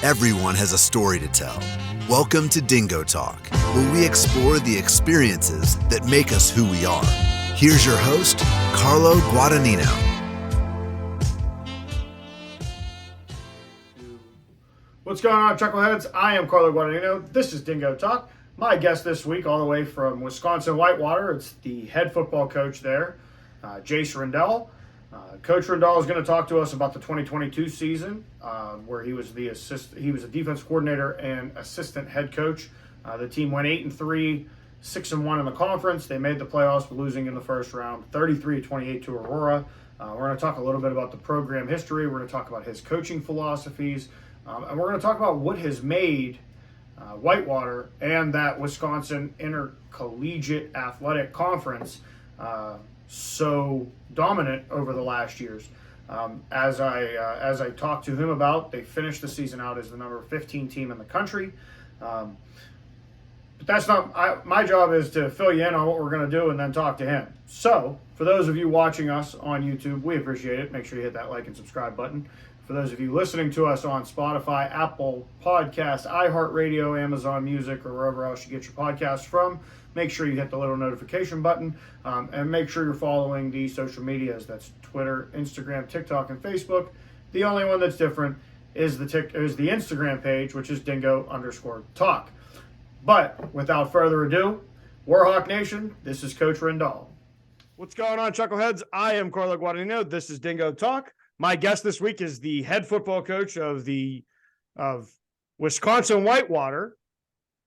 Everyone has a story to tell. Welcome to DingoTalk, where we explore the experiences that make us who we are. Here's your host, Carlo Guadagnino. What's going on, Chuckleheads? I am Carlo Guadagnino. This is DingoTalk. My guest this week, all the way from Wisconsin-Whitewater, it's the head football coach there, Jace Rindahl. Coach Rindahl is going to talk to us about the 2022 season, where he was a defense coordinator and assistant head coach. The team went 8-3, 6-1 in the conference. They made the playoffs, but losing in the first round, 33-28 to Aurora. We're going to talk a little bit about the program history. We're going to talk about his coaching philosophies, and we're going to talk about what has made Whitewater and that Wisconsin Intercollegiate Athletic Conference so dominant over the last years. As I talked to him about, they finished the season out as the number 15 team in the country. But that's not my job. Is to fill you in on what we're going to do and then talk to him. So for those of you watching us on YouTube, we appreciate it. Make sure you hit that like and subscribe button. For those of you listening to us on Spotify, Apple Podcasts, iHeartRadio, Amazon Music, or wherever else you get your podcasts from, make sure you hit the little notification button, and make sure you're following the social medias. That's Twitter, Instagram, TikTok, and Facebook. The only one that's different is the Instagram page, which is dingo_talk. But without further ado, Warhawk Nation, this is Coach Rindahl. What's going on, Chuckleheads? I am Carlo Guadagnino. This is DingoTalk. My guest this week is the head football coach of Wisconsin-Whitewater,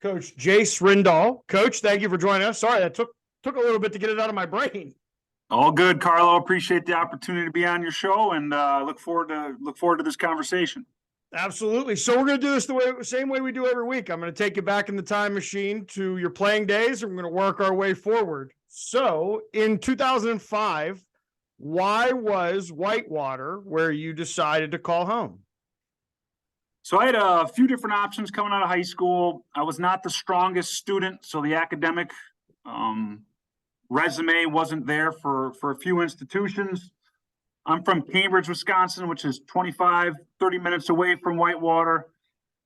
Coach Jace Rindahl. Coach, thank you for joining us. Sorry, that took a little bit to get it out of my brain. All good, Carlo. Appreciate the opportunity to be on your show, and look forward to this conversation. Absolutely. So we're going to do this the same way we do every week. I'm going to take you back in the time machine to your playing days, and we're going to work our way forward. So in 2005, why was Whitewater where you decided to call home? So I had a few different options coming out of high school. I was not the strongest student, so the academic resume wasn't there for a few institutions. I'm from Cambridge, Wisconsin, which is 30 minutes away from Whitewater.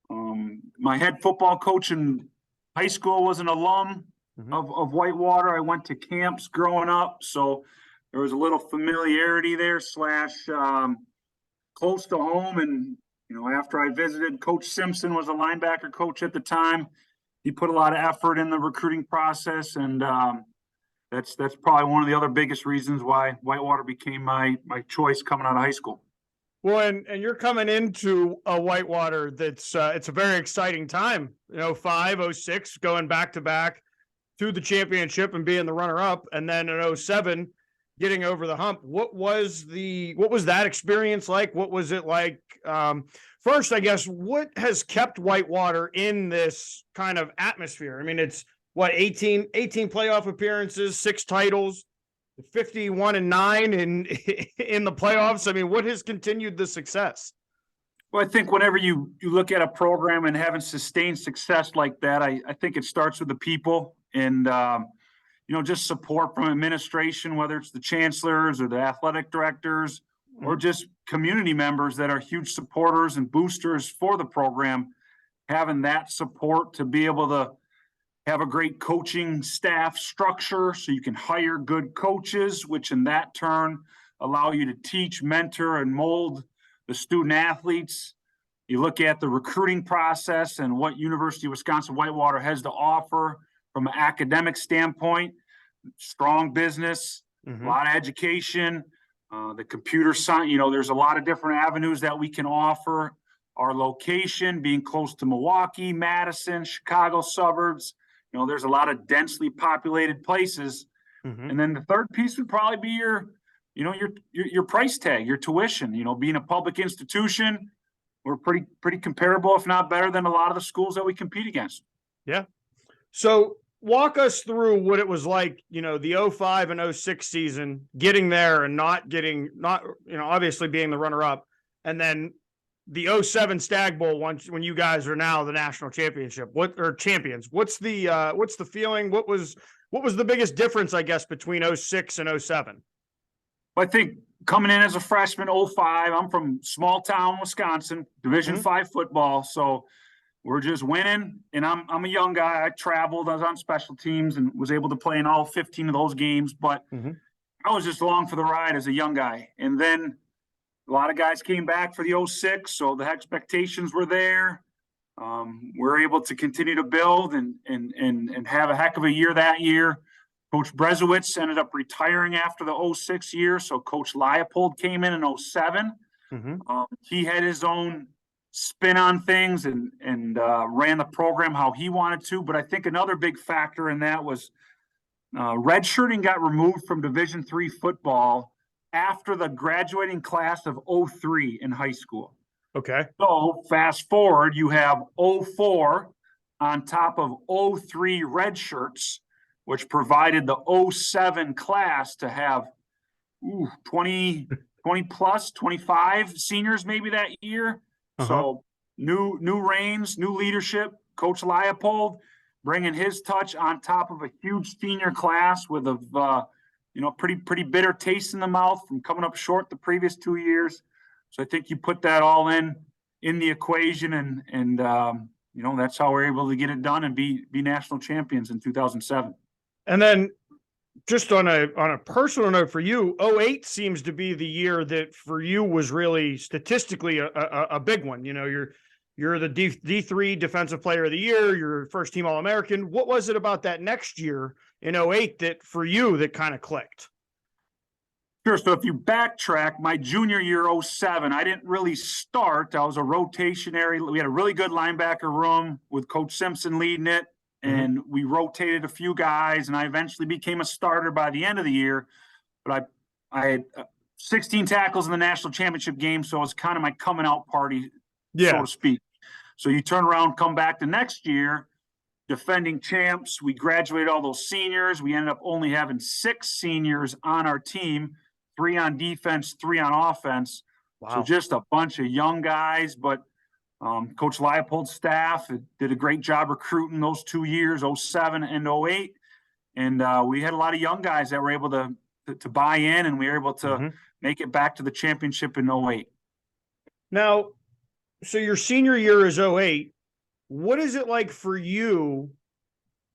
My head football coach in high school was an alum of Whitewater. I went to camps growing up, so there was a little familiarity there / close to home. And after I visited, Coach Simpson was a linebacker coach at the time. He put a lot of effort in the recruiting process, and that's probably one of the other biggest reasons why Whitewater became my choice coming out of high school. Well, and you're coming into a Whitewater that's it's a very exciting time. 05, 06, going back to back to the championship and being the runner-up, and then in 07, getting over the hump. What was that experience like? What was it like? First, I guess, what has kept Whitewater in this kind of atmosphere? I mean, it's 18 playoff appearances, 6 titles, 51-9 in the playoffs. I mean, what has continued the success? Well, I think whenever you look at a program and having sustained success like that, I think it starts with the people and just support from administration, whether it's the chancellors or the athletic directors or just community members that are huge supporters and boosters for the program. Having that support to be able to have a great coaching staff structure so you can hire good coaches, which in that turn allow you to teach, mentor, and mold the student athletes. You look at the recruiting process and what University of Wisconsin-Whitewater has to offer from an academic standpoint. Strong business, a lot of education, the computer science, there's a lot of different avenues that we can offer. Our location being close to Milwaukee, Madison, Chicago suburbs, there's a lot of densely populated places. And then the third piece would probably be your price tag, your tuition. Being a public institution, we're pretty comparable, if not better than a lot of the schools that we compete against. Yeah. So walk us through what it was like, the 05 and 06 season, getting there and obviously being the runner-up, and then the 07 Stag Bowl when you guys are now the national championship. Champions? What's the feeling? What was the biggest difference, I guess, between 06 and 07? Well, I think coming in as a freshman, 05. I'm from small town Wisconsin, Division V football. So we're just winning. And I'm a young guy. I traveled. I was on special teams and was able to play in all 15 of those games. But I was just along for the ride as a young guy. And then a lot of guys came back for the 06. So the expectations were there. We're able to continue to build and have a heck of a year that year. Coach Brezowitz ended up retiring after the 06 year, so Coach Leopold came in 07. He had his own spin on things and ran the program how he wanted to. But I think another big factor in that was redshirting got removed from Division III football after the graduating class of 03 in high school. Okay. So fast forward, you have 04 on top of 03 red shirts, which provided the 07 class to have 20 plus, 25 seniors maybe that year. So new reins, new leadership. Coach Leopold bringing his touch on top of a huge senior class with a pretty bitter taste in the mouth from coming up short the previous 2 years. So I think you put that all in the equation, and that's how we're able to get it done and be national champions in 2007. And then just on a personal note for you, 08 seems to be the year that for you was really statistically a big one. You're the D3 Defensive Player of the Year. You're first team All-American. What was it about that next year in 08 that for you that kind of clicked? Sure. So if you backtrack, my junior year, 07, I didn't really start. I was a rotationary. We had a really good linebacker room with Coach Simpson leading it. And we rotated a few guys, and I eventually became a starter by the end of the year. But I had 16 tackles in the national championship game, so it was kind of my coming out party, so to speak. So you turn around, come back the next year, defending champs. We graduated all those seniors. We ended up only having 6 seniors on our team, 3 on defense, 3 on offense. Wow. So just a bunch of young guys, but Coach Leopold's staff did a great job recruiting those 2 years, 07 and 08. And we had a lot of young guys that were able to buy in, and we were able to make it back to the championship in 08. Now, so your senior year is 08. What is it like for you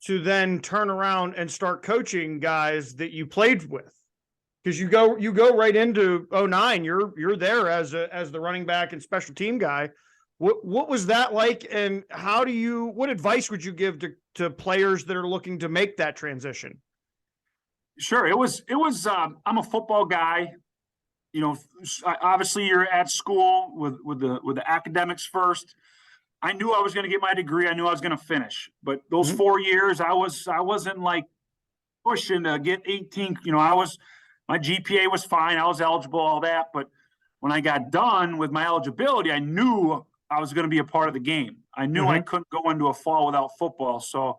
to then turn around and start coaching guys that you played with? Because you go right into 09. You're there as the running back and special team guy. What was that like, and what advice would you give to players that are looking to make that transition? Sure. It was I'm a football guy. Obviously you're at school with the academics first. I knew I was going to get my degree. I knew I was going to finish, but those 4 years I wasn't like pushing to get 18. My GPA was fine. I was eligible, all that. But when I got done with my eligibility, I knew I was going to be a part of the game. I knew I couldn't go into a fall without football. So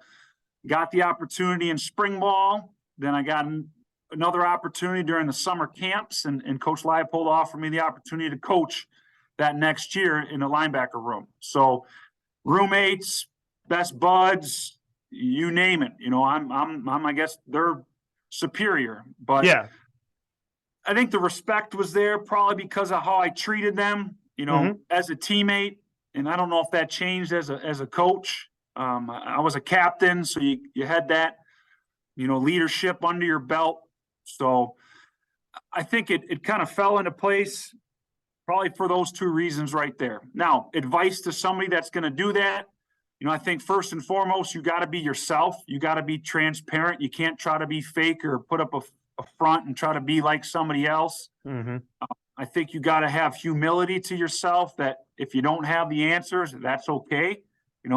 got the opportunity in spring ball. Then I got another opportunity during the summer camps, and Coach Leopold offered me the opportunity to coach that next year in the linebacker room. So roommates, best buds, you name it. I guess they're superior, but I think the respect was there probably because of how I treated them, as a teammate. And I don't know if that changed as a coach. I was a captain, so you had that, leadership under your belt. So I think it kind of fell into place probably for those 2 reasons right there. Now, advice to somebody that's going to do that, I think first and foremost, you got to be yourself. You got to be transparent. You can't try to be fake or put up a front and try to be like somebody else. I think you got to have humility to yourself that if you don't have the answers, that's okay. You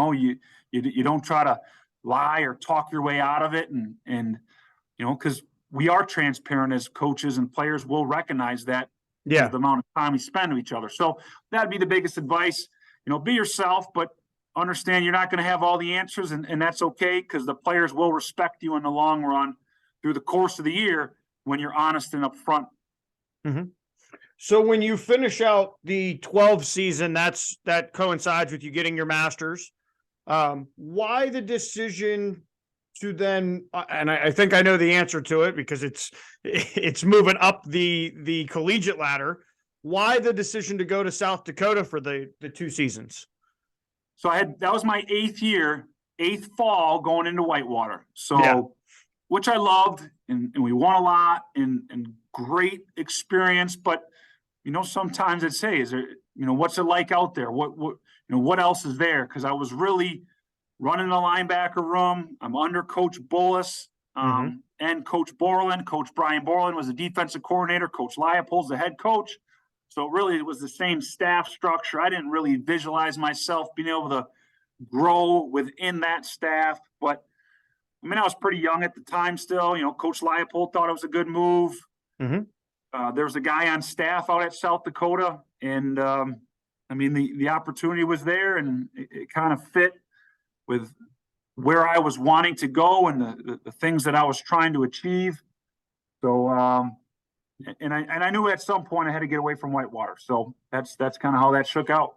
don't try to lie or talk your way out of it. And because we are transparent as coaches, and players will recognize that. The amount of time we spend with each other. So that'd be the biggest advice. Be yourself, but understand you're not going to have all the answers, and that's okay, because the players will respect you in the long run through the course of the year when you're honest and upfront. So when you finish out the 12 season, that coincides with you getting your master's. Why the decision to then, and I think I know the answer to it because it's moving up the collegiate ladder. Why the decision to go to South Dakota for the 2 seasons? So that was my 8th fall going into Whitewater. So, which I loved, and we won a lot, and great experience. But sometimes I'd say, is there, what's it like out there? What else is there? Because I was really running the linebacker room. I'm under Coach Bullis and Coach Borland. Coach Brian Borland was the defensive coordinator. Coach Leopold's the head coach. So really, it was the same staff structure. I didn't really visualize myself being able to grow within that staff. But, I was pretty young at the time still. Coach Leopold thought it was a good move. There was a guy on staff out at South Dakota. And, the opportunity was there, and it kind of fit with where I was wanting to go and the things that I was trying to achieve. So, and I knew at some point I had to get away from Whitewater. So that's kind of how that shook out.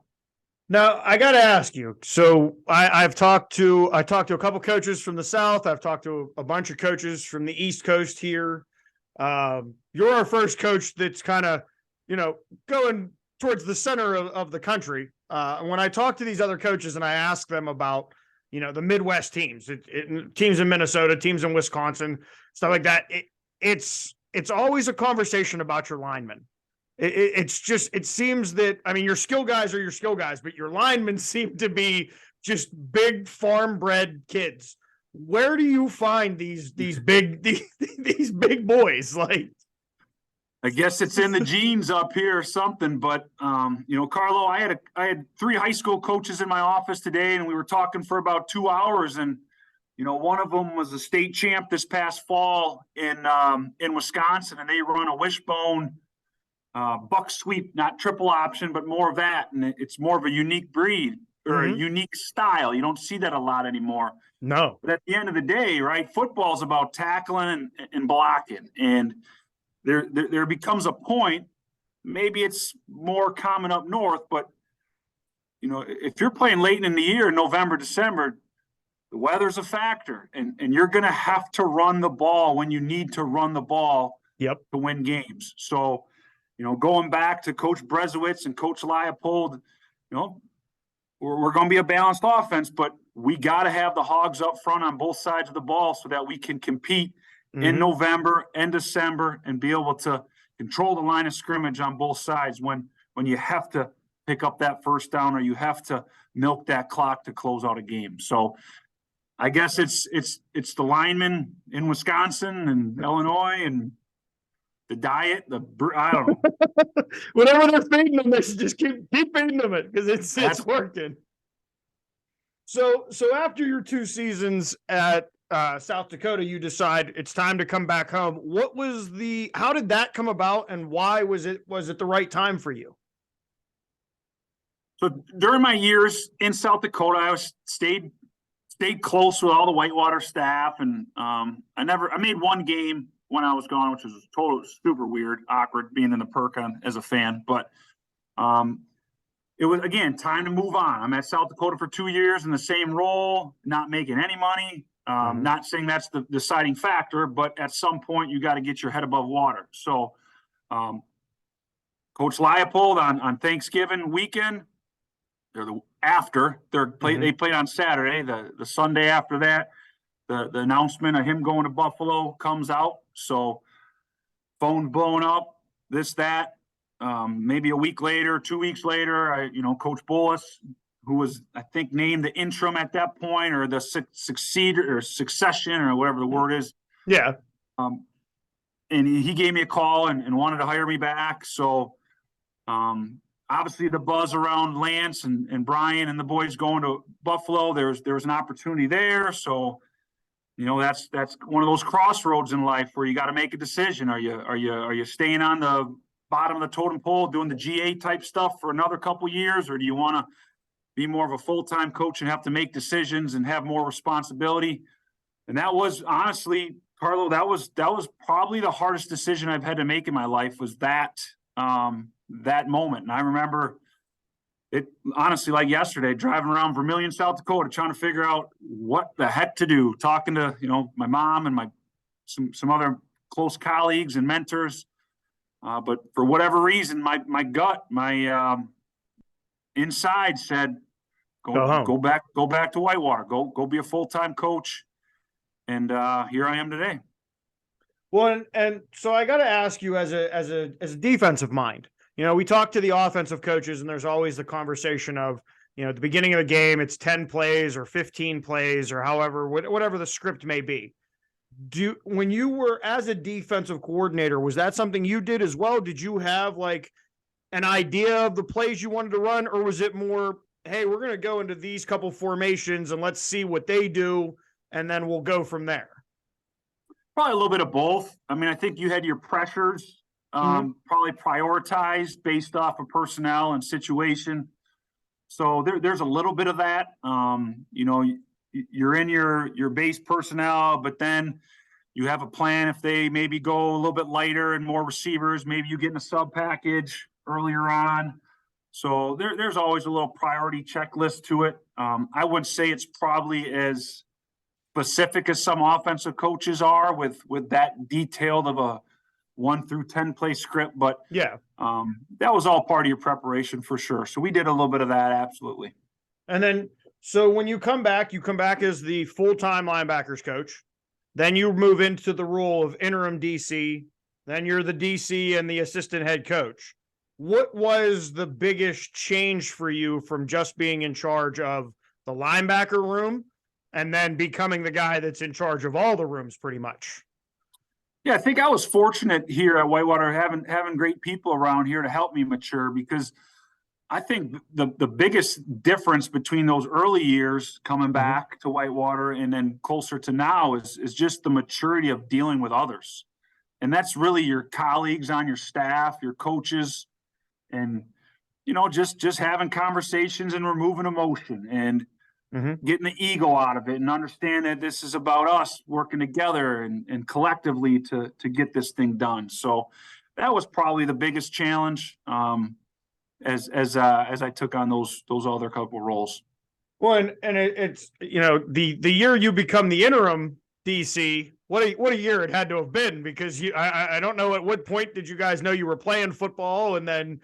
Now I got to ask you. So I talked to a couple coaches from the South. I've talked to a bunch of coaches from the East Coast here. You're our first coach that's kind of, going towards the center of the country. When I talk to these other coaches and I ask them about, the Midwest teams, teams in Minnesota, teams in Wisconsin, stuff like that, it's always a conversation about your linemen. It seems that, your skill guys are your skill guys, but your linemen seem to be just big farm bred kids. Where do you find these big boys? Like, I guess it's in the genes up here or something, but Carlo, I had 3 high school coaches in my office today, and we were talking for about 2 hours, and one of them was a state champ this past fall in Wisconsin, and they run a wishbone buck sweep, not triple option, but more of that. And it's more of a unique breed or a unique style. You don't see that a lot anymore. No. But at the end of the day, right, football's about tackling and blocking. And there becomes a point, maybe it's more common up north, but, if you're playing late in the year, November, December, the weather's a factor, and you're going to have to run the ball when you need to run the ball to win games. So, going back to Coach Brezowitz and Coach Leopold, we're going to be a balanced offense, but we got to have the Hogs up front on both sides of the ball so that we can compete in November and December and be able to control the line of scrimmage on both sides when you have to pick up that first down or you have to milk that clock to close out a game. So I guess it's the linemen in Wisconsin and Illinois and the diet, I don't know. Whatever they're feeding them, they should just keep feeding them it because it's working. So after your 2 seasons at South Dakota, you decide it's time to come back home. How did that come about, and why was it the right time for you? So during my years in South Dakota, I stayed close with all the Whitewater staff, and I made one game when I was gone, which was totally super weird, awkward being in the perk as a fan. But it was, again, time to move on. I'm at South Dakota for 2 years in the same role, not making any money. Not saying that's the deciding factor, but at some point you got to get your head above water. So Coach Leopold on Thanksgiving weekend, they played on Saturday, the Sunday after that, the announcement of him going to Buffalo comes out. So phone blowing up, this, that, maybe a week later, 2 weeks later, Coach Bullis, who was, I think, named the interim at that point, or the succession, or whatever the word is. Yeah. And he gave me a call and wanted to hire me back. So obviously the buzz around Lance and Brian and the boys going to Buffalo, there was an opportunity there. So, that's one of those crossroads in life where you got to make a decision. Are you staying on the bottom of the totem pole doing the GA type stuff for another couple years, or do you want to be more of a full-time coach and have to make decisions and have more responsibility? And that was, honestly, Carlo, that was probably the hardest decision I've had to make in my life, was that moment. And I remember it honestly, like yesterday, driving around Vermillion, South Dakota, trying to figure out what the heck to do, talking to, my mom and some other close colleagues and mentors. But for whatever reason, my gut, my inside said, go back to Whitewater, go be a full-time coach. And here I am today. Well, and so I got to ask you as a defensive mind, we talk to the offensive coaches and there's always the conversation of, at the beginning of the game, it's 10 plays or 15 plays or however, whatever the script may be. When you were as a defensive coordinator, was that something you did as well? Did you have like an idea of the plays you wanted to run, or was it more, hey, we're going to go into these couple formations and let's see what they do, and then we'll go from there? Probably a little bit of both. I mean, I think you had your pressures probably prioritized based off of personnel and situation. So there's a little bit of that. You're in your base personnel, but then you have a plan if they maybe go a little bit lighter and more receivers, maybe you get in a sub package earlier on. So there's always a little priority checklist to it. I would say it's probably as specific as some offensive coaches are with that detailed of a 1 through 10 play script, but yeah, that was all part of your preparation for sure. So we did a little bit of that. Absolutely. And then, so when you come back as the full-time linebackers coach, then you move into the role of interim DC, then you're the DC and the assistant head coach. What was the biggest change for you from just being in charge of the linebacker room and then becoming the guy that's in charge of all the rooms pretty much? Yeah, I think I was fortunate here at Whitewater having great people around here to help me mature, because I think the biggest difference between those early years coming back to Whitewater and then closer to now is just the maturity of dealing with others. And that's really your colleagues on your staff, your coaches, and, just having conversations and removing emotion and getting the ego out of it and understand that this is about us working together and collectively to get this thing done. So that was probably the biggest challenge as I took on those other couple roles. Well, and it's the year you become the interim DC, what a year it had to have been, because I don't know at what point did you guys know you were playing football, and then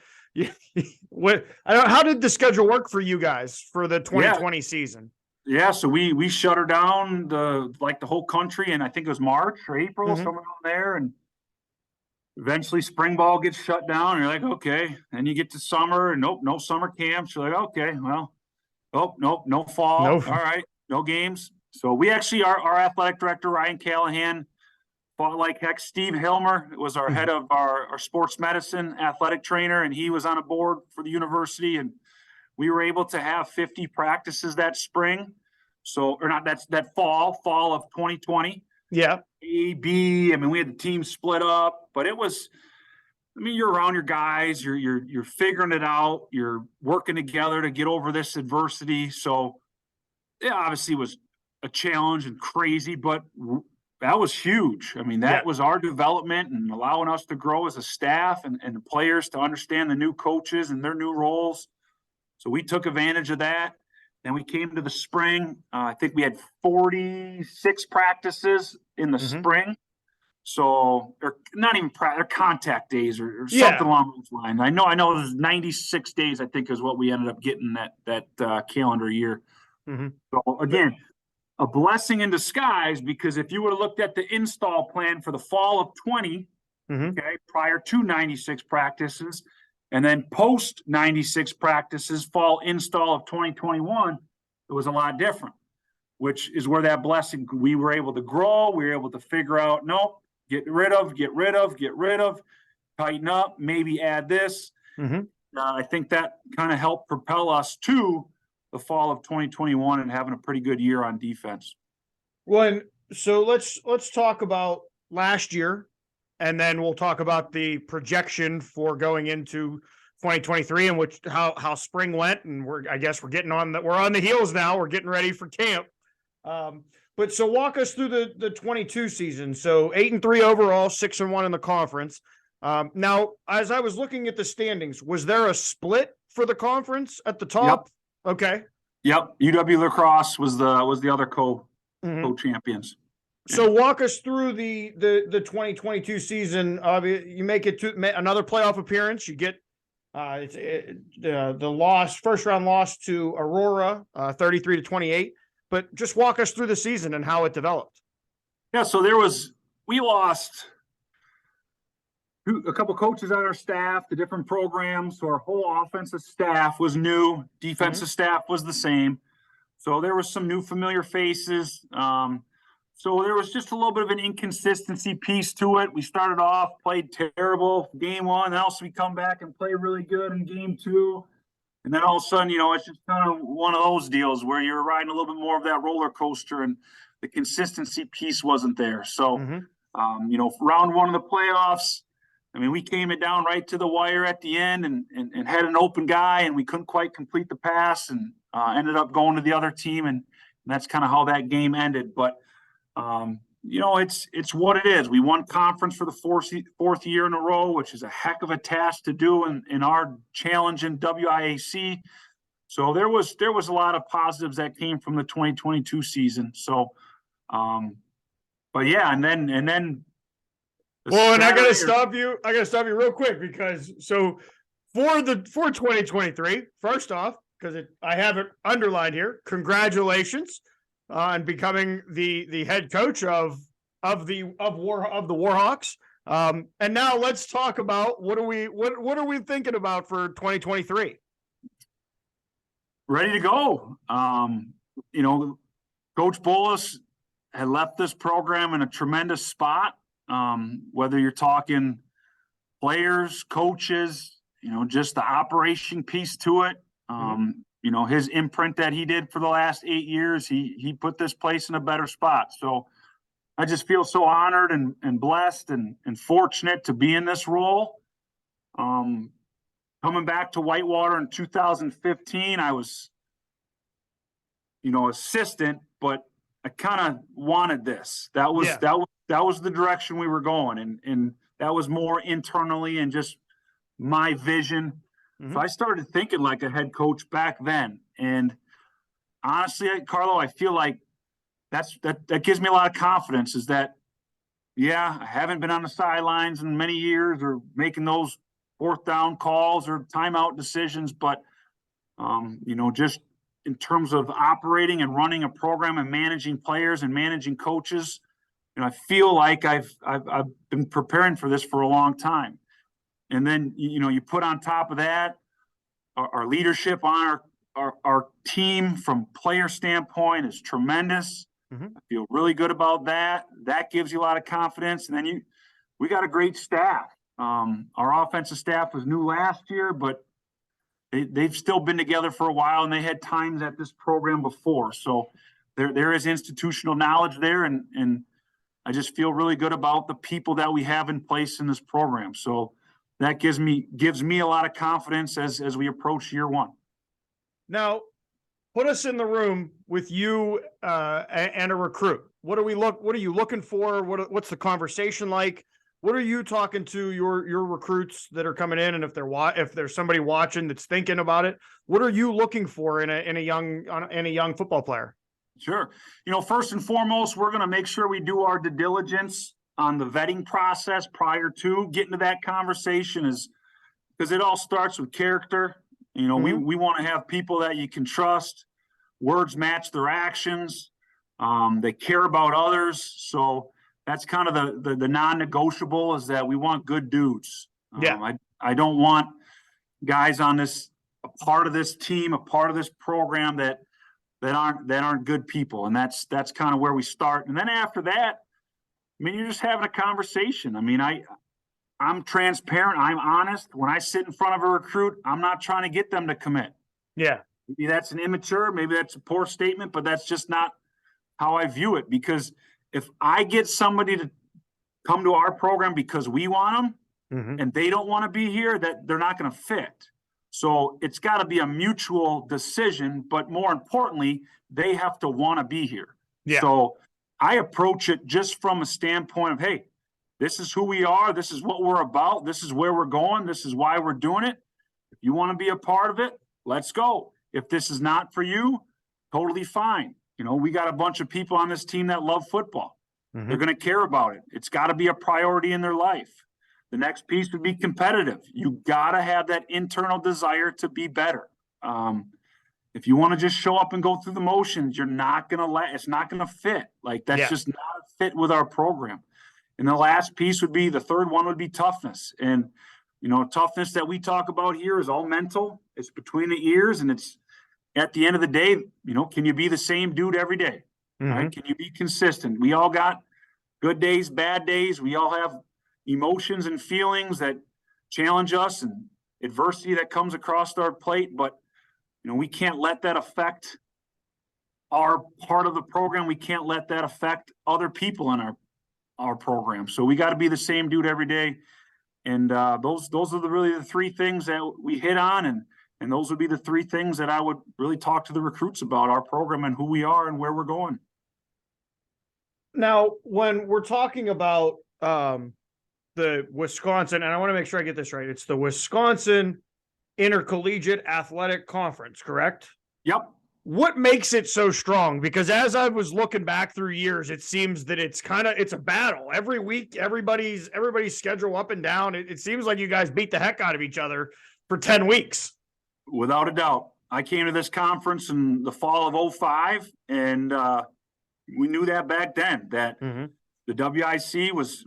how did the schedule work for you guys for the 2020 season? Yeah, so we shut her down the whole country, and I think it was March or April, somewhere around there, and eventually spring ball gets shut down, and you're like, okay. And you get to summer, and nope, no summer camps. You're like, okay, well, nope, no fall. Nope. All right, no games. So we actually, our athletic director, Ryan Callahan, fought like heck. Steve Hilmer was our head of our sports medicine athletic trainer, and he was on a board for the university, and we were able to have 50 practices that spring. So, or not, that fall of 2020. Yeah. A, B, we had the team split up, but it was, you're around your guys, you're figuring it out, you're working together to get over this adversity. So it obviously was a challenge and crazy, but that was huge. That was our development and allowing us to grow as a staff and the players to understand the new coaches and their new roles. So we took advantage of that. Then we came to the spring. I think we had 46 practices in the spring. So they're not even they're contact days or something along those lines. I know it was 96 days, I think, is what we ended up getting that calendar year. So again, a blessing in disguise, because if you would have looked at the install plan for the fall of 20, prior to 96 practices, and then post 96 practices, fall install of 2021, it was a lot different, which is where that blessing, we were able to grow. We were able to figure out, nope, get rid of, tighten up, maybe add this. I think that kind of helped propel us to the fall of 2021 and having a pretty good year on defense. Well, and so let's talk about last year, and then we'll talk about the projection for going into 2023 and how spring went. And we're on the heels now. We're getting ready for camp. But so walk us through the 22 season. So 8-3 overall, 6-1 in the conference. Now, as I was looking at the standings, was there a split for the conference at the top? Yep. Okay. Yep. UW-Lacrosse was the other co-champions. So walk us through the 2022 season. You make it to another playoff appearance. You get the first round loss to Aurora, 33-28. But just walk us through the season and how it developed. Yeah, so we lost a couple coaches on our staff, the different programs. So our whole offensive staff was new. Defensive staff was the same. So there was some new familiar faces. So there was just a little bit of an inconsistency piece to it. We started off, played terrible game one, then also we come back and play really good in game two. And then all of a sudden, it's just kind of one of those deals where you're riding a little bit more of that roller coaster and the consistency piece wasn't there. So, round one of the playoffs, we came it down right to the wire at the end and had an open guy and we couldn't quite complete the pass and ended up going to the other team. And that's kind of how that game ended. But, it's what it is. We won conference for the fourth year in a row, which is a heck of a task to do in our challenge in WIAC. So there was a lot of positives that came from the 2022 season. So, but yeah, and then. Well, and I gotta stop you real quick because for 2023, first off, because I have it underlined here, congratulations on becoming the head coach of the Warhawks. And now let's talk about what are we thinking about for 2023? Ready to go. Coach Bolus had left this program in a tremendous spot. Whether you're talking players, coaches, just the operation piece to it. His imprint that he did for the last 8 years, he put this place in a better spot. So I just feel so honored and blessed and fortunate to be in this role. Coming back to Whitewater in 2015, I was, assistant, but I kind of wanted this. That was the direction we were going. And that was more internally and just my vision. So I started thinking like a head coach back then. And honestly, Carlo, I feel like that gives me a lot of confidence is that, I haven't been on the sidelines in many years or making those fourth down calls or timeout decisions, but, just in terms of operating and running a program and managing players and managing coaches, I feel like I've been preparing for this for a long time. And then, you put on top of that, our leadership on our team from player standpoint is tremendous. I feel really good about that. That gives you a lot of confidence. And then we got a great staff. Our offensive staff was new last year, but they've still been together for a while and they had times at this program before. So there is institutional knowledge there. And I just feel really good about the people that we have in place in this program. So that gives me a lot of confidence as we approach year one. Now, put us in the room with you and a recruit. What are you looking for? What's the conversation like? What are you talking to your recruits that are coming in? And if there's somebody watching that's thinking about it, what are you looking for in a young football player? Sure. First and foremost, we're going to make sure we do our due diligence on the vetting process prior to getting to that conversation is because it all starts with character. We want to have people that you can trust. Words match their actions. They care about others. So that's kind of the non-negotiable is that we want good dudes. I don't want guys on this, a part of this team, a part of this program that aren't good people. And that's kind of where we start. And then after that, you're just having a conversation. I'm transparent. I'm honest. When I sit in front of a recruit, I'm not trying to get them to commit. Yeah. Maybe that's an immature, maybe that's a poor statement, but that's just not how I view it. Because if I get somebody to come to our program because we want them and they don't want to be here, that they're not going to fit. So it's got to be a mutual decision, but more importantly, they have to want to be here. Yeah. So I approach it just from a standpoint of, hey, this is who we are. This is what we're about. This is where we're going. This is why we're doing it. If you want to be a part of it, let's go. If this is not for you, totally fine. We got a bunch of people on this team that love football. Mm-hmm. They're going to care about it. It's got to be a priority in their life. The next piece would be competitive. You got to have that internal desire to be better. If you want to just show up and go through the motions, it's not going to fit. Like, that's just not a fit with our program. And the last piece the third one would be toughness. And, toughness that we talk about here is all mental. It's between the ears, and it's at the end of the day, can you be the same dude every day? Mm-hmm. Right? Can you be consistent? We all got good days, bad days. We all have emotions and feelings that challenge us and adversity that comes across our plate. But, we can't let that affect our part of the program. We can't let that affect other people in our program. So we got to be the same dude every day. And those are really the three things that we hit on. And those would be the three things that I would really talk to the recruits about our program and who we are and where we're going. Now, when we're talking about the Wisconsin, and I want to make sure I get this right, it's the Wisconsin Intercollegiate Athletic Conference, correct? Yep. What makes it so strong? Because as I was looking back through years, it seems that it's a battle every week. Everybody's schedule up and down. It seems like you guys beat the heck out of each other for 10 weeks. Without a doubt. I came to this conference in the fall of 2005, and we knew that back then, that the WIC was,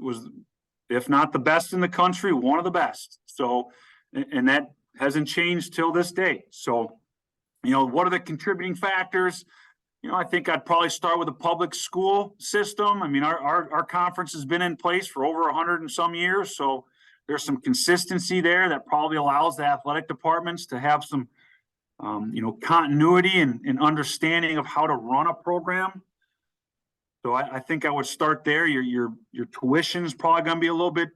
if not the best in the country, one of the best. So, and that hasn't changed till this day. So, what are the contributing factors? I think I'd probably start with the public school system. I mean, our conference has been in place for over 100 and some years. So there's some consistency there that probably allows the athletic departments to have some, continuity and understanding of how to run a program. So I think I would start there. Your tuition is probably going to be a little bit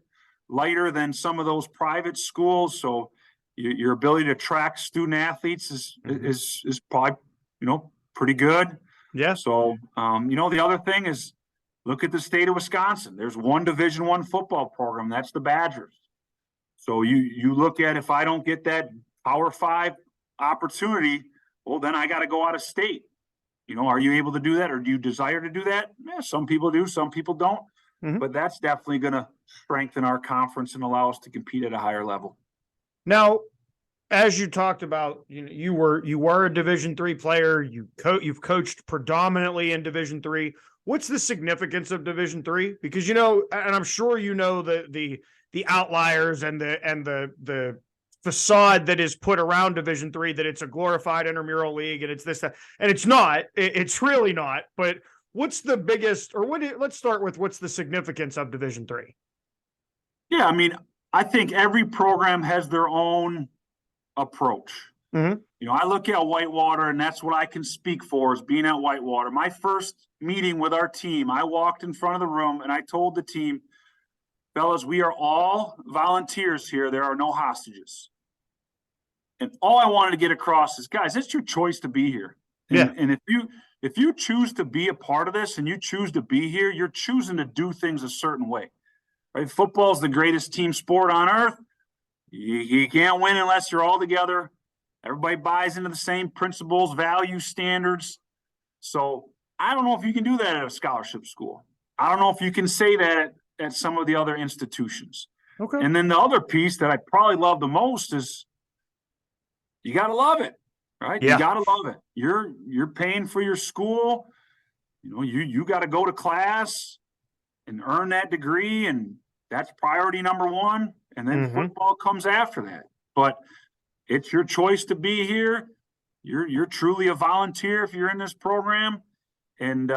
lighter than some of those private schools. So your ability to attract student athletes is probably, pretty good. Yeah. So, the other thing is, look at the state of Wisconsin. There's one Division I football program. That's the Badgers. So you look at, if I don't get that Power 5 opportunity, well, then I got to go out of state. Are you able to do that, or do you desire to do that? Yeah, some people do, some people don't. Mm-hmm. But that's definitely going to strengthen our conference and allow us to compete at a higher level. Now, as you talked about, you were a Division III player. You've coached predominantly in Division III. What's the significance of Division III? Because and I'm sure the outliers and the facade that is put around Division III, that it's a glorified intramural league and it's this, that, and it's not. It's really not. But what's the biggest, let's start with what's the significance of Division III? Yeah, I mean, I think every program has their own approach. Mm-hmm. I look at Whitewater, and that's what I can speak for, is being at Whitewater. My first meeting with our team, I walked in front of the room and I told the team, fellas, we are all volunteers here. There are no hostages. And all I wanted to get across is, guys, it's your choice to be here. And if you choose to be a part of this and you choose to be here, you're choosing to do things a certain way. Right? Football is the greatest team sport on earth. You can't win unless you're all together. Everybody buys into the same principles, values, standards. So I don't know if you can do that at a scholarship school. I don't know if you can say that at some of the other institutions. Okay. And then the other piece that I probably love the most is, you got to love it, right? Yeah. You got to love it. You're paying for your school. You got to go to class and earn that degree, and that's priority number one. And then football comes after that. But it's your choice to be here. You're truly a volunteer if you're in this program. And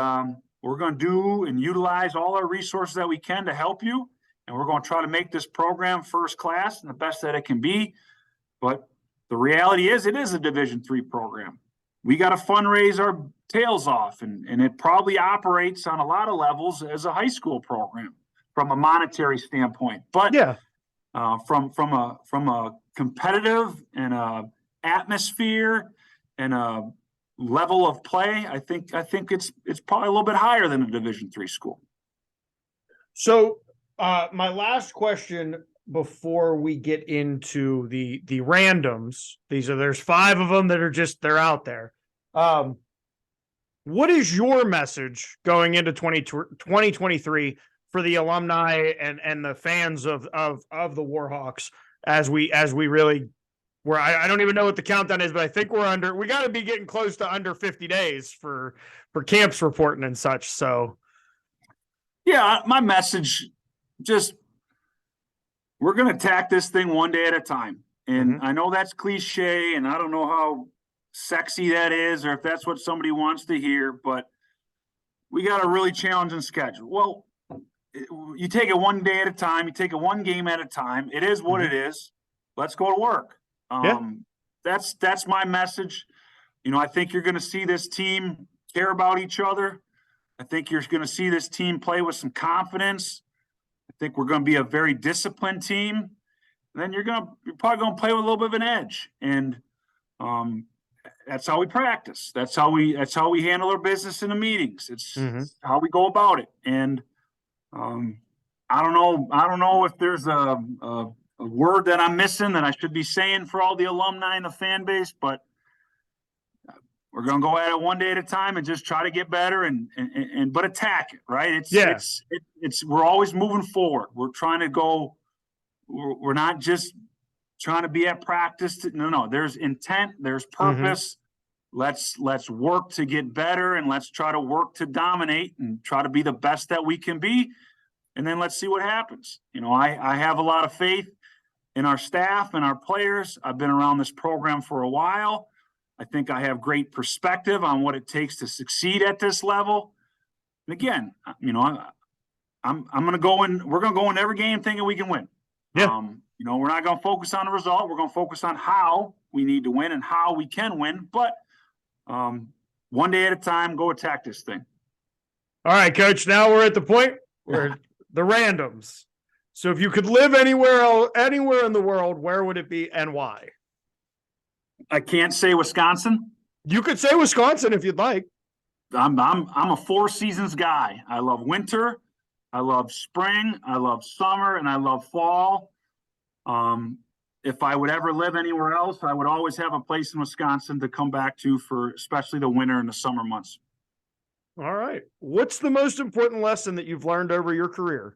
we're going to do and utilize all our resources that we can to help you. And we're going to try to make this program first class and the best that it can be. But the reality is, it is a Division III program. We got to fundraise our tails off, and it probably operates on a lot of levels as a high school program from a monetary standpoint. But yeah, from a competitive and a atmosphere and a level of play, I think it's probably a little bit higher than a Division III school. So my last question before we get into the randoms. There's 5 of them that are they're out there. What is your message going into 2023 for the alumni and the fans of the Warhawks as we really I don't even know what the countdown is, but I think we got to be getting close to under 50 days for camps reporting and such. So yeah, my message, just, we're going to attack this thing one day at a time. And I know that's cliche, and I don't know how sexy that is or if that's what somebody wants to hear, but we got a really challenging schedule. Well, you take it one day at a time. You take it one game at a time. It is what it is. Let's go to work. That's my message. I think you're going to see this team care about each other. I think you're going to see this team play with some confidence. I think we're going to be a very disciplined team. And then you're probably going to play with a little bit of an edge. And that's how we practice. That's how we handle our business in the meetings. It's how we go about it. And I don't know if there's a word that I'm missing that I should be saying for all the alumni and the fan base, but we're going to go at it one day at a time and just try to get better but attack it, right? We're always moving forward. We're trying to go. We're not just trying to be at practice. No. There's intent. There's purpose. Let's work to get better, and let's try to work to dominate and try to be the best that we can be. And then let's see what happens. I have a lot of faith in our staff and our players. I've been around this program for a while. I think I have great perspective on what it takes to succeed at this level. And again, I'm going to go in. We're going to go in every game thinking we can win. Yeah. We're not going to focus on the result. We're going to focus on how we need to win and how we can win. But one day at a time, go attack this thing. All right, Coach. Now we're at the point where the randoms. So if you could live anywhere in the world, where would it be and why? I can't say Wisconsin. You could say Wisconsin if you'd like. I'm a 4 seasons guy. I love winter, I love spring, I love summer, and I love fall. If I would ever live anywhere else, I would always have a place in Wisconsin to come back to for especially the winter and the summer months. All right. What's the most important lesson that you've learned over your career?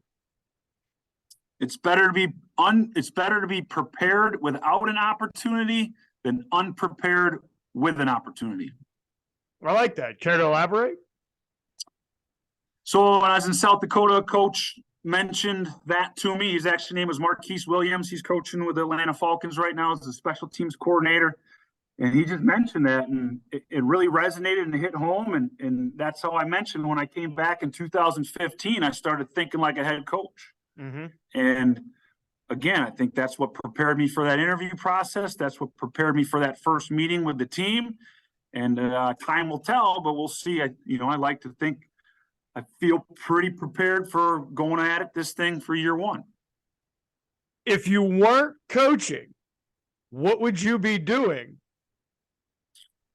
It's better to be prepared without an opportunity than unprepared with an opportunity. I like that. Care to elaborate? So when I was in South Dakota, a coach mentioned that to me. His actual name was Marquise Williams. He's coaching with the Atlanta Falcons right now as a special teams coordinator. And he just mentioned that, and it really resonated and hit home. And that's how I mentioned when I came back in 2015, I started thinking like a head coach. And again, I think that's what prepared me for that interview process. That's what prepared me for that first meeting with the team. And time will tell, but we'll see. I like to think I feel pretty prepared for going at it this thing for year one. If you weren't coaching, what would you be doing?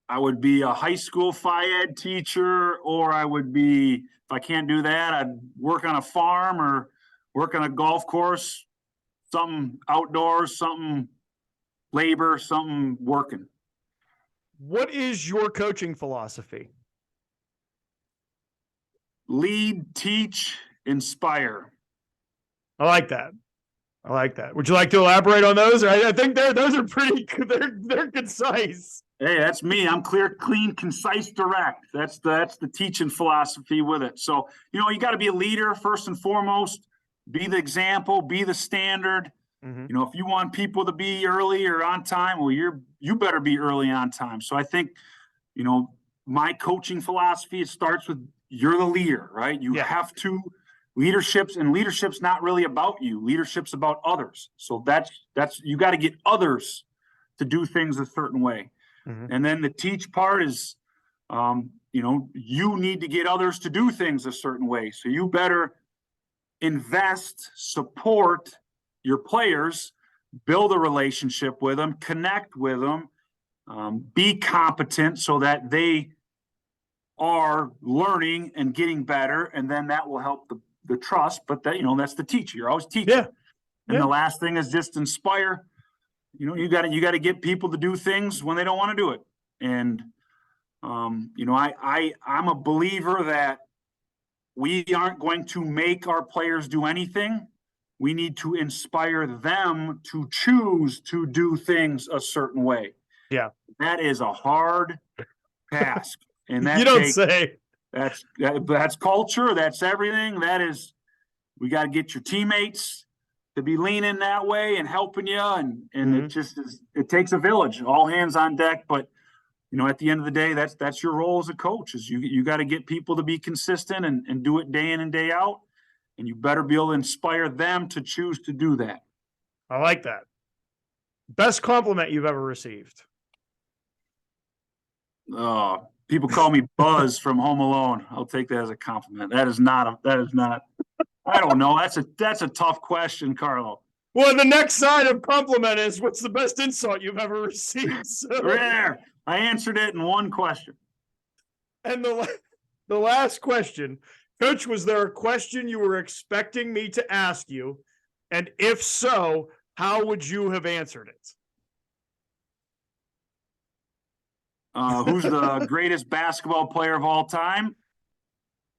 I would be a high school phy-ed teacher, or I would be, if I can't do that, I'd work on a farm or work on a golf course, something outdoors, something labor, something working. What is your coaching philosophy? Lead, teach, inspire. I like that. Would you like to elaborate on those? I think those are pretty. They're concise. Hey, that's me. I'm clear, clean, concise, direct. That's the teaching philosophy with it. So you got to be a leader first and foremost. Be the example. Be the standard. If you want people to be early or on time, well, you better be early on time. So I think, my coaching philosophy, it starts with you're the leader, right? You have to. Leadership's not really about you. Leadership's about others. So that's you got to get others to do things a certain way. And then the teach part is, you need to get others to do things a certain way. So you better invest, support your players, build a relationship with them, connect with them, be competent so that they are learning and getting better. And then that will help the trust. But that's the teacher. You're always teaching. And the last thing is just inspire. You got to get people to do things when they don't want to do it. And I'm a believer that we aren't going to make our players do anything. We need to inspire them to choose to do things a certain way. Yeah. That is a hard task. And that you don't say. That's culture. That's everything. We got to get your teammates to be leaning that way and helping you. And it takes a village, all hands on deck. But, at the end of the day, that's your role as a coach is you got to get people to be consistent and do it day in and day out. And you better be able to inspire them to choose to do that. I like that. Best compliment you've ever received? People call me Buzz from Home Alone. I'll take that as a compliment. That is not. I don't know. That's a tough question, Carlo. Well, the next side of compliment is what's the best insult you've ever received? So. There. I answered it in one question. And the last question, Coach, was there a question you were expecting me to ask you? And if so, how would you have answered it? Who's the greatest basketball player of all time?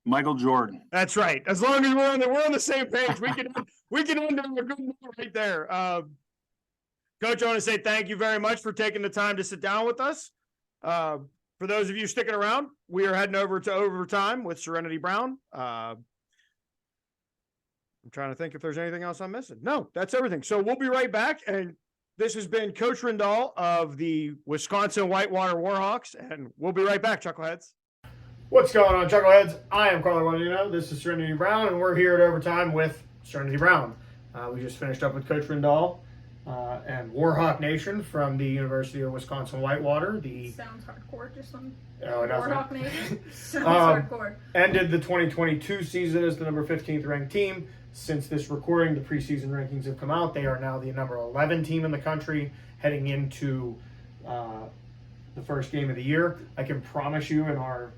Michael Jordan. That's right. As long as we're on the same page, we can end on a good note right there. Coach, I want to say thank you very much for taking the time to sit down with us. For those of you sticking around, we are heading over to overtime with Serenity Brown. I'm trying to think if there's anything else I'm missing. No, that's everything. So we'll be right back. And this has been Coach Rindahl of the Wisconsin-Whitewater Warhawks, and we'll be right back, Chuckleheads. What's going on, Chuckleheads? I am Carlo Guadagnino. This is Serenity Brown, and we're here at overtime with Serenity Brown. We just finished up with Coach Rindahl and Warhawk Nation from the University of Wisconsin-Whitewater. Sounds hardcore, just some Warhawk Nation. Sounds hardcore. Ended the 2022 season as the number 15th ranked team. Since this recording, the preseason rankings have come out. They are now the number 11 team in the country heading into the first game of the year. I can promise you in our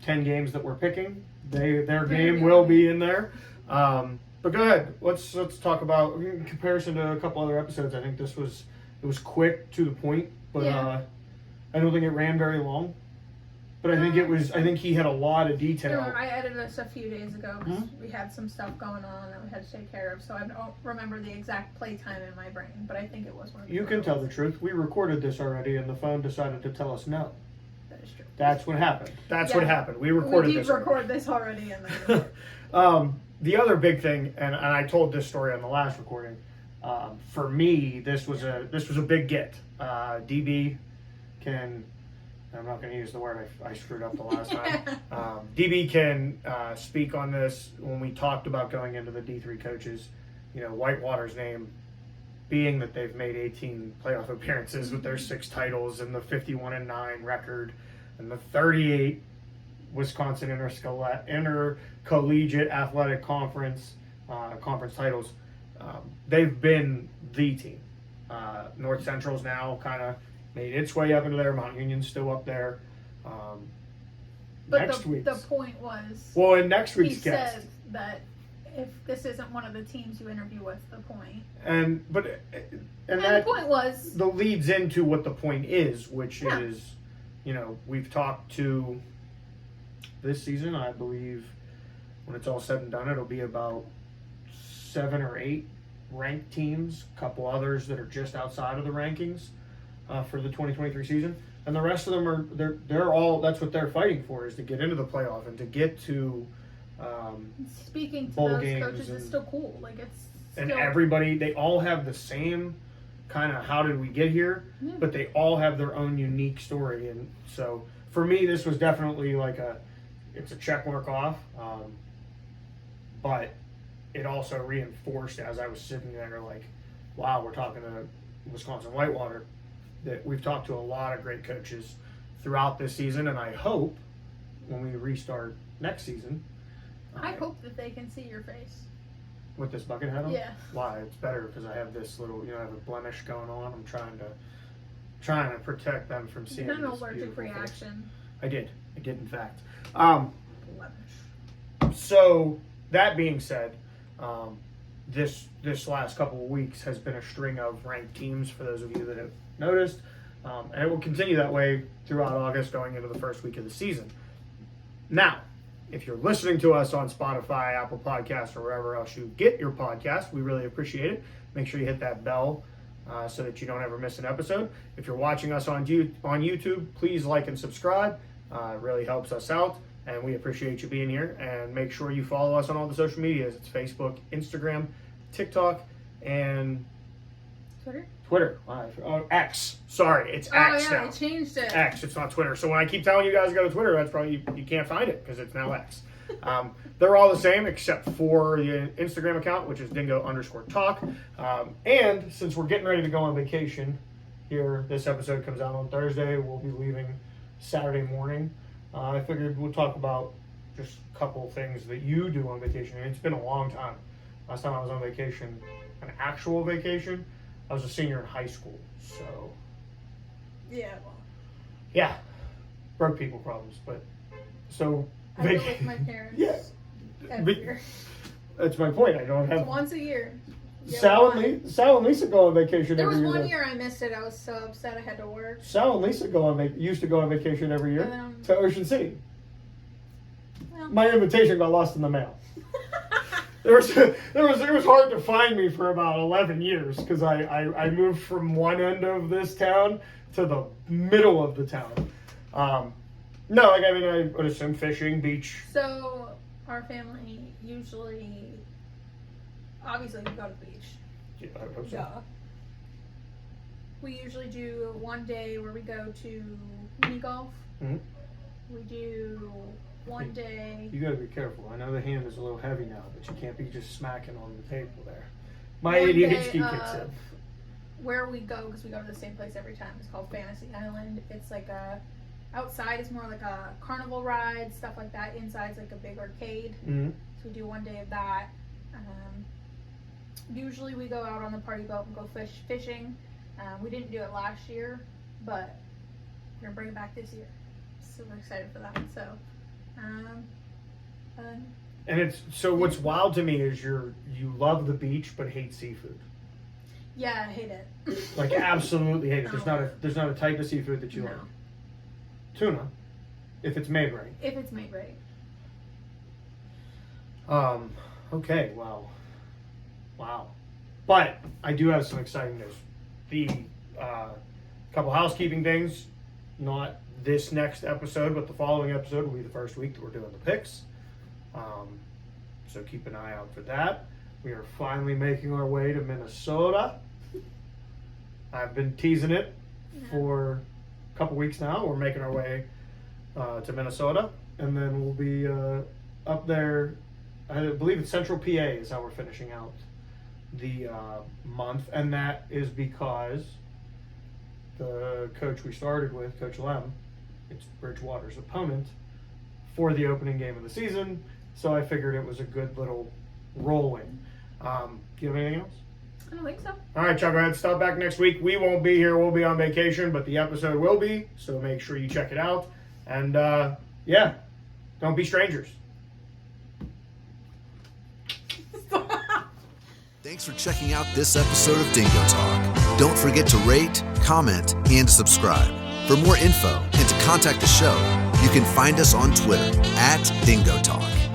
10 games that we're picking, their game will be in there. But go ahead. Let's talk about, in comparison to a couple other episodes, I think it was quick to the point, but I don't think it ran very long. But I think he had a lot of detail. I edited this a few days ago because we had some stuff going on that we had to take care of, so I don't remember the exact play time in my brain, but I think it was one of the You can tell the truth. We recorded this already, and the phone decided to tell us no. That is true. That's what happened. What happened. We recorded this. We did record this already. And the other big thing, and I told this story on the last recording, for me, this was a big get. DB can... I'm not going to use the word I screwed up the last time. DB can speak on this. When we talked about going into the D3 coaches, Whitewater's name being that they've made 18 playoff appearances with their 6 titles and the 51-9 record and the 38 Wisconsin Intercollegiate Athletic Conference titles. They've been the team. North Central's now kind of made its way up into there. Mount Union's still up there. But the point was... Well, in next week's guest... He said that if this isn't one of the teams you interview, what's the point? And the point was... The leads into what the point is, which is, we've talked to this season, I believe, when it's all said and done, it'll be about 7 or 8 ranked teams, a couple others that are just outside of the rankings. For the 2023 season, and the rest of them they're all, that's what they're fighting for, is to get into the playoff and to get to speaking to bowl those games coaches is still cool. Like it's and everybody, they all have the same kind of how did we get here, but they all have their own unique story. And so for me, this was definitely like it's a check mark off, but it also reinforced as I was sitting there like, wow, we're talking to Wisconsin-Whitewater. That we've talked to a lot of great coaches throughout this season, and I hope when we restart next season, I hope that they can see your face with this bucket hat on. Yeah. Why? It's better because I have this little, I have a blemish going on. I'm trying to protect them from seeing. You had an this allergic reaction. I did in fact. Blemish. So that being said, this last couple of weeks has been a string of ranked teams for those of you that have noticed. And it will continue that way throughout August going into the first week of the season. Now, if you're listening to us on Spotify, Apple Podcasts, or wherever else you get your podcast, we really appreciate it. Make sure you hit that bell so that you don't ever miss an episode. If you're watching us on YouTube, please like and subscribe. It really helps us out, and we appreciate you being here. And make sure you follow us on all the social medias. It's Facebook, Instagram, TikTok, and Twitter. X. Sorry, it's X now. I changed it. X. It's not Twitter. So when I keep telling you guys to go to Twitter, that's probably you can't find it because it's now X. They're all the same except for the Instagram account, which is dingo_talk. And since we're getting ready to go on vacation here, this episode comes out on Thursday. We'll be leaving Saturday morning. I figured we'll talk about just a couple of things that you do on vacation. And it's been a long time. Last time I was on vacation, an actual vacation, I was a senior in high school. So, yeah, broke people problems. But so I go with my parents. Yeah. Every year. That's my point. I don't have. Once a year. Sal and Lisa go on vacation there every year. There was one year I missed it. I was so upset I had to work. Sal and Lisa used to go on vacation every year to Ocean City. Well. My invitation got lost in the mail. It was hard to find me for about 11 years because I moved from one end of this town to the middle of the town. I would assume fishing, beach. So our family usually, obviously, we go to the beach. Yeah, I hope so. Duh. We usually do one day where we go to mini golf. Mm-hmm. We do one day. You gotta be careful. I know the hand is a little heavy now, but you can't be just smacking on the table there. My ADHD kicks in. Where we go, because we go to the same place every time, it's called Fantasy Island. It's like outside is more like a carnival ride, stuff like that. Inside's like a big arcade. Mm-hmm. So we do one day of that. Usually we go out on the party boat and go fishing. We didn't do it last year, but we're gonna bring it back this year. Super excited for that. So, and it's so what's wild to me is you love the beach but hate seafood. Yeah, I hate it. Like absolutely hate it. No. There's not a type of seafood that you like. Tuna, if it's made right. If it's made right. Okay. Wow. But I do have some exciting news. The couple housekeeping things. Not this next episode, but the following episode will be the first week that we're doing the picks. So keep an eye out for that. We are finally making our way to Minnesota. I've been teasing it for a couple weeks now. We're making our way to Minnesota, and then we'll be up there. I believe it's Central PA is how we're finishing out the month, and that is because the coach we started with, Coach Lem, it's Bridgewater's opponent for the opening game of the season. So I figured it was a good little roll-in. Do you have anything else? I don't think so. All right, Chuckleheads, stop back next week. We won't be here. We'll be on vacation, but the episode will be. So make sure you check it out. And, don't be strangers. Thanks for checking out this episode of Dingo Talk. Don't forget to rate, comment, and subscribe. For more info and to contact the show, you can find us on Twitter @DingoTalk.